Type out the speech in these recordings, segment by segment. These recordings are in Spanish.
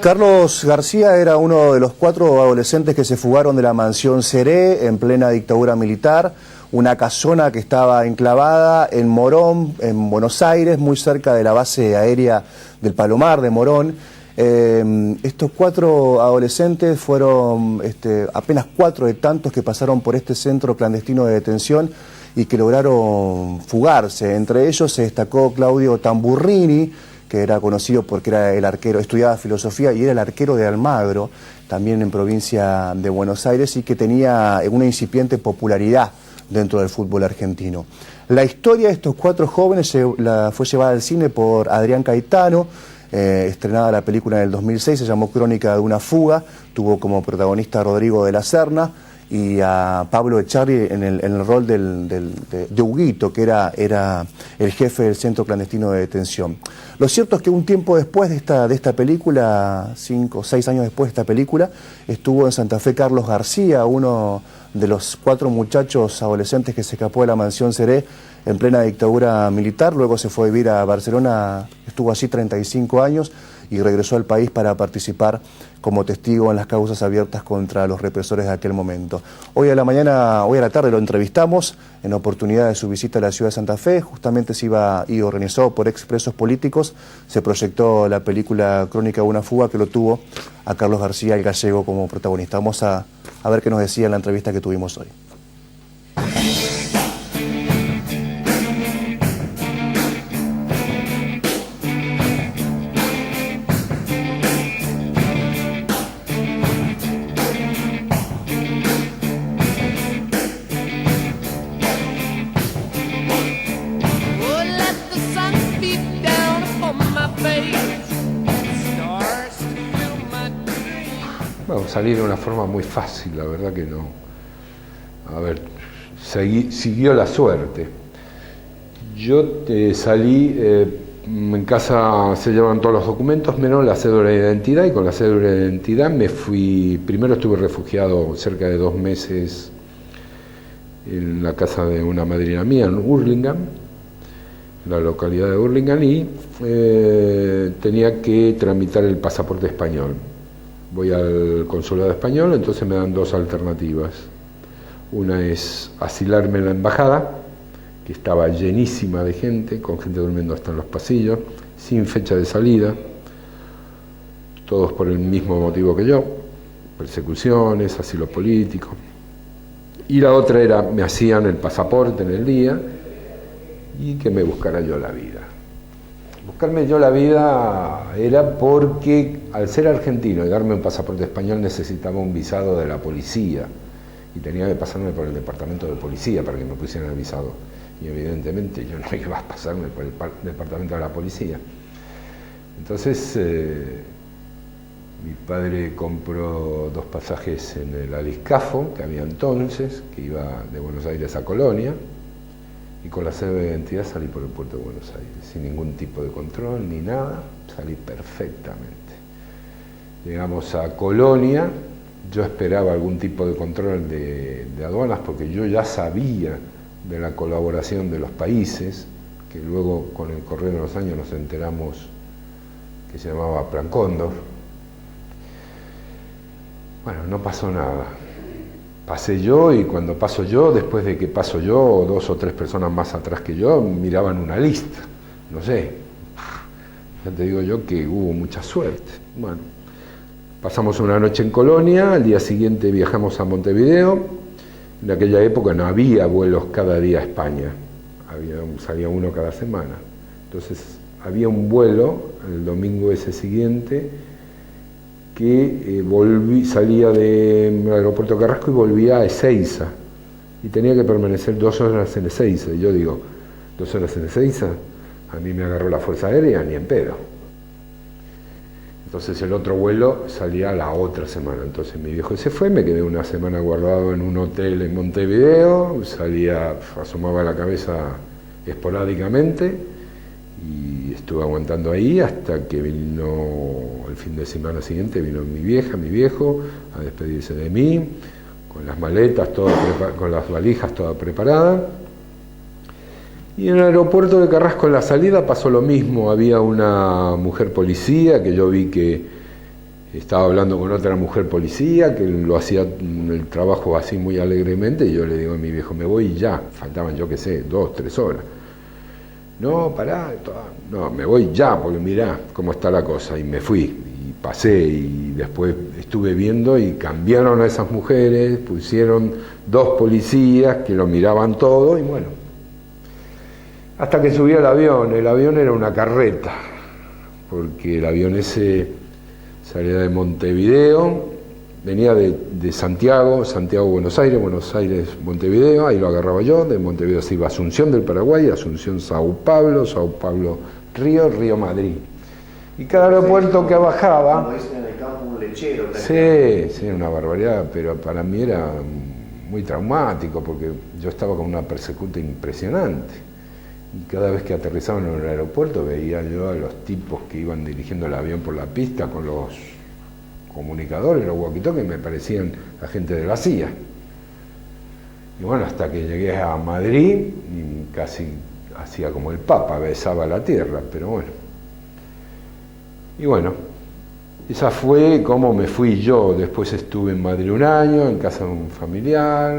Carlos García era uno de los 4 adolescentes que se fugaron de la mansión Seré en plena dictadura militar, una casona que estaba enclavada en Morón, en Buenos Aires, muy cerca de la base aérea del Palomar de Morón. Estos 4 adolescentes fueron apenas 4 de tantos que pasaron por este centro clandestino de detención y que lograron fugarse. Entre ellos se destacó Claudio Tamburrini, que era conocido porque era el arquero, estudiaba filosofía y era el arquero de Almagro, también en provincia de Buenos Aires, y que tenía una incipiente popularidad dentro del fútbol argentino. La historia de estos 4 jóvenes fue llevada al cine por Adrián Caetano, estrenada la película en el 2006, se llamó Crónica de una fuga, tuvo como protagonista a Rodrigo de la Serna y a Pablo Echarri en el rol de Huguito, que era el jefe del centro clandestino de detención. Lo cierto es que un tiempo después de esta película, 5 o 6 años después de esta película, estuvo en Santa Fe Carlos García, uno de los 4 muchachos adolescentes que se escapó de la mansión Seré en plena dictadura militar. Luego se fue a vivir a Barcelona, estuvo allí 35 años y regresó al país para participar como testigo en las causas abiertas contra los represores de aquel momento. Hoy a la tarde lo entrevistamos en oportunidad de su visita a la ciudad de Santa Fe. Justamente se iba y organizado por expresos políticos, se proyectó la película Crónica de una fuga, que lo tuvo a Carlos García el Gallego como protagonista. Vamos a ver qué nos decía en la entrevista que tuvimos hoy. Bueno, salí de una forma muy fácil, la verdad que no. A ver, siguió la suerte. Yo salí, en casa se llevan todos los documentos, menos la cédula de identidad, y con la cédula de identidad me fui. Primero estuve refugiado cerca de 2 meses en la casa de una madrina mía, en Hurlingham, en la localidad de Hurlingham, y tenía que tramitar el pasaporte español. Voy al consulado español, entonces me dan 2 alternativas. Una es asilarme en la embajada, que estaba llenísima de gente, con gente durmiendo hasta en los pasillos, sin fecha de salida, todos por el mismo motivo que yo, persecuciones, asilo político. Y la otra era, me hacían el pasaporte en el día y que me buscara yo la vida. Buscarme yo la vida era porque, al ser argentino y darme un pasaporte español, necesitaba un visado de la policía y tenía que pasarme por el departamento de policía para que me pusieran el visado, y evidentemente yo no iba a pasarme por el departamento de la policía. Entonces mi padre compró 2 pasajes en el Aliscafo que había entonces, que iba de Buenos Aires a Colonia, y con la cédula de identidad salí por el puerto de Buenos Aires, sin ningún tipo de control ni nada, salí perfectamente. Llegamos a Colonia, yo esperaba algún tipo de control de aduanas, porque yo ya sabía de la colaboración de los países, que luego con el correr de los años nos enteramos que se llamaba Plan Cóndor. Bueno, no pasó nada. Pasé yo, y cuando paso yo, después de que paso yo, 2 o 3 personas más atrás que yo miraban una lista, no sé, ya te digo yo que hubo mucha suerte. Bueno, pasamos una noche en Colonia, al día siguiente viajamos a Montevideo. En aquella época no había vuelos cada día a España, salía uno cada semana. Entonces había un vuelo el domingo ese siguiente que salía del aeropuerto Carrasco y volvía a Ezeiza, y tenía que permanecer 2 horas en Ezeiza. Y yo digo, 2 horas en Ezeiza, a mí me agarró la Fuerza Aérea, ni en pedo. Entonces el otro vuelo salía la otra semana. Entonces mi viejo se fue, me quedé una semana guardado en un hotel en Montevideo, asomaba la cabeza esporádicamente, y estuve aguantando ahí hasta que vino el fin de semana siguiente, vino mi vieja, mi viejo, a despedirse de mí, con las maletas, con las valijas toda preparada. Y en el aeropuerto de Carrasco, en la salida, pasó lo mismo. Había una mujer policía que yo vi que estaba hablando con otra mujer policía que lo hacía el trabajo así muy alegremente, y yo le digo a mi viejo, me voy ya, faltaban yo qué sé, 2, 3 horas. No, pará, no, me voy ya, porque mirá cómo está la cosa, y me fui, y pasé, y después estuve viendo, y cambiaron a esas mujeres, pusieron 2 policías que lo miraban todo, y bueno, hasta que subí al avión. El avión era una carreta, porque el avión ese salía de Montevideo, venía de Santiago, Buenos Aires, Montevideo, ahí lo agarraba yo, de Montevideo se iba a Asunción del Paraguay, Asunción Sao Paulo, Río, Río Madrid. Y cada aeropuerto que bajaba... Como dicen en el campo, un lechero. Sí, una barbaridad, pero para mí era muy traumático, porque yo estaba con una persecuta impresionante. Y cada vez que aterrizaban en el aeropuerto veía yo a los tipos que iban dirigiendo el avión por la pista con los comunicadores, los walkie-talkies, me parecían agentes de la CIA. Y bueno, hasta que llegué a Madrid, y casi hacía como el Papa, besaba la tierra, pero bueno. Y bueno, esa fue como me fui yo. Después estuve en Madrid un año, en casa de un familiar,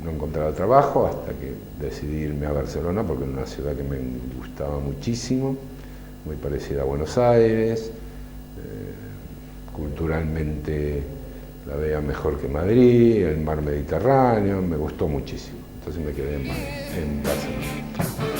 no encontraba trabajo, hasta que decidí irme a Barcelona, porque era una ciudad que me gustaba muchísimo, muy parecida a Buenos Aires, culturalmente la veía mejor que Madrid, el mar Mediterráneo, me gustó muchísimo. Entonces me quedé en Barcelona.